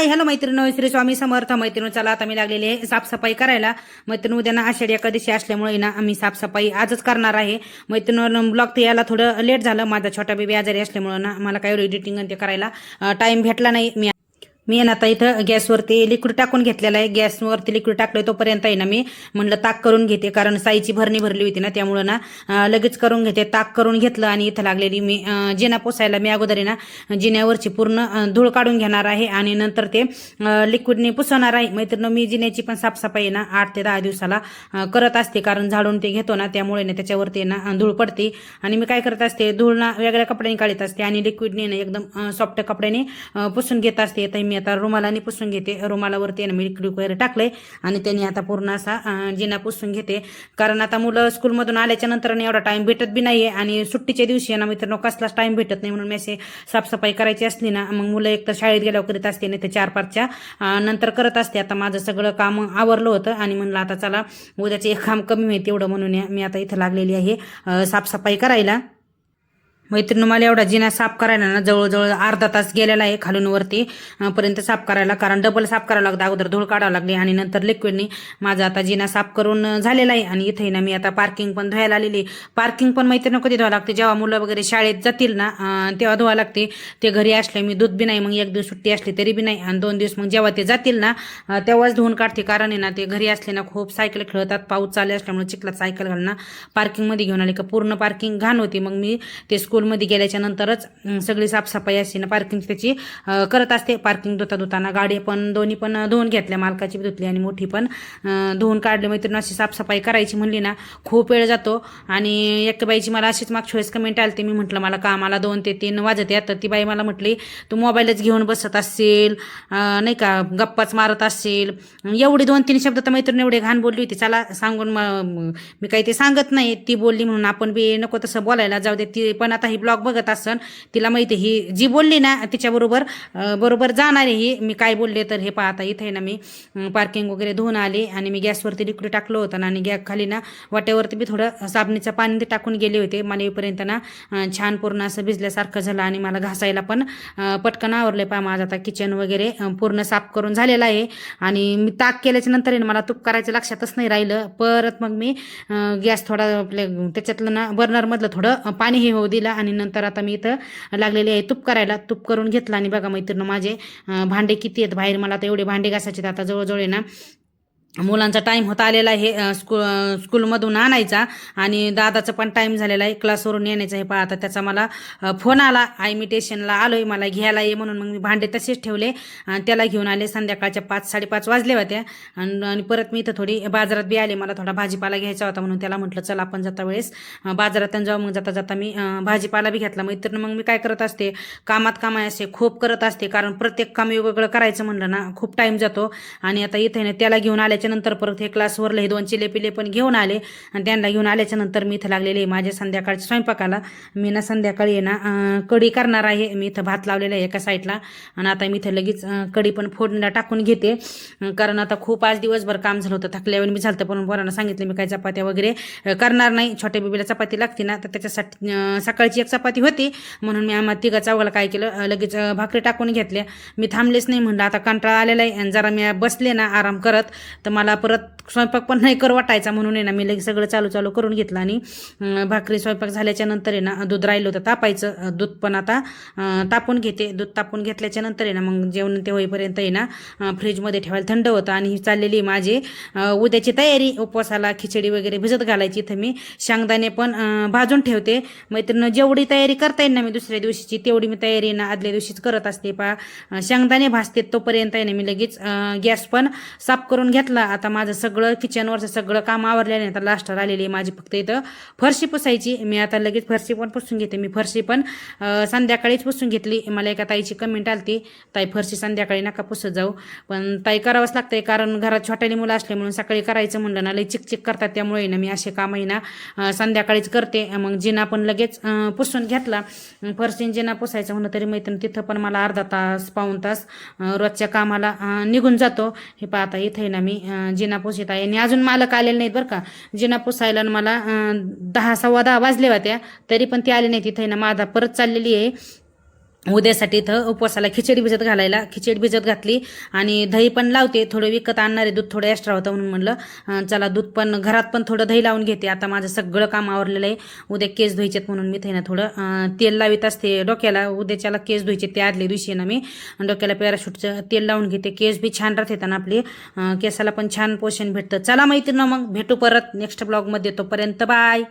Hi hello मैत्रिणी, श्री स्वामी समर्थ. मैत्रिणी चला आता मी लागलेली आहे साफसफाई करायला. मैत्रिणी उद्या ना आषाढी एकादशी असल्यामुळे ना आम्ही साफसफाई आजच करणार आहे. मैत्रिणी ब्लॉग ते यायला थोडं लेट झालं. माझा छोटा बेबी आजारी असल्यामुळे ना मला काही एडिटिंग आणि ते करायला टाइम भेटला नाही. मी ना आता इथं गॅसवरती लिक्विड टाकून घेतलेलं आहे. गॅसवरती लिक्विड टाकलं तोपर्यंत आहे ना मी म्हणलं ताक करून घेते, कारण साईची भरणी भरली होती ना, त्यामुळं ना लगेच करून घेते. ताक करून घेतलं आणि इथं लागलेली मी जिना पुसायला मी अगोदर ना जिन्यावरची पूर्ण धूळ काढून घेणार आहे आणि नंतर ते लिक्विडने पुसवणार आहे. मैत्रिणी मी जिन्याची पण साफसफाई ना 8 ते 10 दिवसाला करत असते, कारण झाडून ते घेतो ना, त्यामुळे ना त्याच्यावरती ना धूळ पडते. आणि मी काय करत असते, धूळ ना वेगळ्या कपड्याने काढत असते आणि लिक्विडने ना एकदम सॉफ्ट कपड्याने पुसून घेत असते. तर मी आता रुमालाने पुसून घेते. रुमालावरती मी लिक्विड वगैरे टाकले आणि त्यांनी आता पूर्ण असा जिना पुसून घेते, कारण आता मुलं स्कूलमधून आल्याच्या नंतर एवढा टाइम भेटत बी नाहीये आणि सुट्टीच्या दिवशी ना मित्रांनो कसलाच टाइम भेटत नाही. म्हणून मी असे साफसफाई करायची असली ना, मग मुलं एक तर शाळेत गेल्यावर करीत असते, नाही तर 4-5च्या नंतर करत असते. आता माझं सगळं काम आवरलं होतं आणि म्हणलं आता चला उद्याचे एक काम कमी होईल तेवढं, म्हणून मी आता इथं लागलेली आहे साफसफाई करायला. मैत्रिणी मला एवढा जिना साफ करायला ना जवळजवळ अर्धा तास गेलेला आहे खालून वरती पर्यंत साफ करायला, कारण डबल साफ करावं लागतं. अगोदर धूळ काढावं लागली आणि नंतर लिक्विडनी माझा आता जिना साफ करून झालेला आहे. आणि इथे ना मी आता पार्किंग पण धुवायला आलेली. पार्किंग पण मैत्रिणी कधी धुवावं लागते, जेव्हा मुलं वगैरे शाळेत जातील ना तेव्हा धुवा लागते. ते घरी असले मी दूध बी नाही, मग एक दिवस सुट्टी असली तरी बी नाही, आणि 2 दिवस मग जेव्हा ते जातील ना तेव्हाच धुवून काढते. कारण आहे ना ते घरी असले ना खूप सायकल खेळतात, पाऊस चालू असल्यामुळे चिखलात सायकल घालणं पार्किंगमध्ये घेऊन आले का पूर्ण पार्किंग घाण होती. मग मी ते स्कूलमध्ये गेल्याच्या नंतरच सगळी साफसफाई असते ना पार्किंग त्याची करत असते. पार्किंग धुताना गाडी पण दोन्ही पण धुवून घेतल्या, मालकाची बी धुतली आणि मोठी पण धुवून काढली. मैत्रिणी अशी साफसफाई करायची म्हणली ना खूप वेळ जातो. आणि एक बाईची मला अशीच मागच्या वेळेस कमेंट आली, मी म्हटलं मला कामाला 2 ते 3 वाजत यात, तर ती बाई मला म्हटली तू मोबाईलच घेऊन बसत असेल नाही का, गप्पाच मारत असेल. एवढी 2-3 शब्द तर मैत्रिणी एवढे घाण बोलली होती. चला सांगून मी काही ते सांगत नाही, ती बोलली म्हणून आपण बी नको तसं बोलायला जाऊ दे. ती पण आता ही ब्लॉग बघत असन, तिला माहिती ही जी बोलली ना तिच्याबरोबर बरोबर जाणार आहे ही. मी काय बोलले तर हे पाहता इथे ना मी पार्किंग वगैरे धुवून आले आणि मी गॅसवरती लिक्विड टाकलं होतं आणि गॅस खाली ना वाट्यावरती बी थोडं साबणीचं पाणी ते टाकून गेले होते. मला येईपर्यंत ना छान पूर्ण असं भिजल्यासारखं झालं आणि मला घासायला पण पटकन आवरले. पहा माझं आता किचन वगैरे पूर्ण साफ करून झालेलं आहे. आणि मी ताक केल्याच्या नंतर मला तूप करायचं लक्षातच नाही राहिलं. परत मग मी गॅस थोडा आपल्या त्याच्यातलं ना बर्नरमधलं थोडं पाणी हे होऊ दिलं आणि नंतर आता मी इथं लागलेले आहे तूप करायला. तूप करून घेतलं आणि बघा मैत्रिणी माझे भांडे किती आहेत बाहेर. मला आता एवढे भांडे घासायचे, आता जवळजवळ ना मुलांचा टाईम होता आलेला आहे स्कूलमधून आणायचा आणि दादाचा पण टाईम झालेला आहे क्लासवरून येण्याचा आहे. आता त्याचा मला फोन आला, इमिटेशनला आलोय मला घ्यायला ये म्हणून. मग मी भांडे तसेच ठेवले आणि त्याला घेऊन आले. संध्याकाळच्या 5-5:30 वाजले होत्या आणि परत मी इथं थोडी बाजारात बी आले. मला थोडा भाजीपाला घ्यायचा होता म्हणून त्याला म्हटलं चला आपण जाता वेळेस बाजारात जाऊ. मग जाता जाता मी भाजीपाला बी घेतला. मैत्रिणी मग मी काय करत असते, कामात असे खूप करत असते, कारण प्रत्येक काम वेगवेगळं करायचं म्हणलं ना खूप टाईम जातो. आणि आता इथे ना त्याला घेऊन आले नंतर परत हे क्लासवरले 2 चिले पण घेऊन आले आणि त्यांना घेऊन आल्याच्या नंतर मी इथं लागलेले माझ्या संध्याकाळच्या स्वयंपाकाला. मी ना संध्याकाळी आहे ना कढी करणार आहे. मी इथं भात लावलेला आहे एका साईडला आणि आता मी इथं लगेच कढी पण फोडणीला टाकून घेते, कारण आता खूप आज दिवसभर काम झालं होतं, थकल्यावर मी झालं. पण पोरांना सांगितलं मी काही चपात्या वगैरे करणार नाही. छोट्या बेबीला चपाती लागते ना, तर त्याच्यासाठी सकाळची एक चपाती होती म्हणून मी आम्हाला 3-4 काय केलं, लगेच भाकरी टाकून घेतल्या. मी थांबलेच नाही, म्हणलं आता कंटाळा आलेला आहे आणि जरा मी बसले ना आराम करत तर मला परत स्वयंपाक पण नाही करू वाटायचा. म्हणून आहे ना मी लगेच सगळं चालू करून घेतलं आणि भाकरी स्वयंपाक झाल्याच्या नंतर आहे ना दूध राहिलं होतं तापायचं, दूध पण आता तापून घेते. दूध तापून घेतल्याच्या नंतर आहे ना मग जेवण ते होईपर्यंत आहे ना फ्रीजमध्ये ठेवायला थंड होतं. आणि ही चाललेली माझी उद्याची तयारी, उपवासाला खिचडी वगैरे भिजत घालायची. इथं मी शेंगदाणे पण भाजून ठेवते. मैत्रिणी जेवढी तयारी करता येईल ना मी दुसऱ्या दिवशीची तेवढी मी तयारी ना आदल्या दिवशीच करत असते. शेंगदाणे भाजते तोपर्यंत आहे ना मी लगेच गॅस पण साफ करून घेतला. आता माझं सगळं किचनवरचं सगळं काम आवरलेलं आहे. आता लास्टला आलेली आहे माझी फक्त इथं फरशी पुसायची. मी आता लगेच फरशी पण पुसून घेते. मी फरशी पण संध्याकाळीच पुसून घेतली. मला एका ताईची कमेंट आली, ताई फरशी संध्याकाळी नका पुसत जाऊ, पण ताई करावंच लागतंय, कारण घरात छोट्याली मुलं असले म्हणून सकाळी करायचं म्हणलं ना लई चिकचिक करतात. त्यामुळे ना मी असे कामही ना संध्याकाळीच करते. मग जिना पण लगेच पुसून घेतला. फरशी जिना पुसायचं म्हणलं तरी मैत्रीण तिथं पण मला अर्धा तास पाऊण तास रोजच्या कामाला निघून जातो. हे पाहता इथे ना मी जिना पुसीत आहे आणि अजून मालक आलेले नाहीत बरं का. जिना पुसायला मला 10-10:15 वाजले होत्या तरी पण ते आले नाहीत. इथे ना माझा परत चाललेली आहे उद्यासाठी इथं उपवासाला खिचडी भिजत घालायला खिचडी भिजत घातली आणि दही पण लावते. थोडं विकत आणणारे दूध थोडं एक्स्ट्रा होतं म्हणून म्हणलं चला दूध पण घरात पण थोडं दही लावून घेते. आता माझं सगळं काम आवरलेलं आहे. उद्या केस धुवायचेत म्हणून मी थैना थोडं तेल लावित असते डोक्याला. उद्याच्याला केस धुवायचे ते आदल्या दिवशी ना मी डोक्याला पॅराशूटचं तेल लावून घेते. केस बी छान राहतात आणि आपली केसाला पण छान पोषण भेटतं. चला मैत्रिणी, मग भेटू परत नेक्स्ट ब्लॉगमध्ये. तोपर्यंत बाय.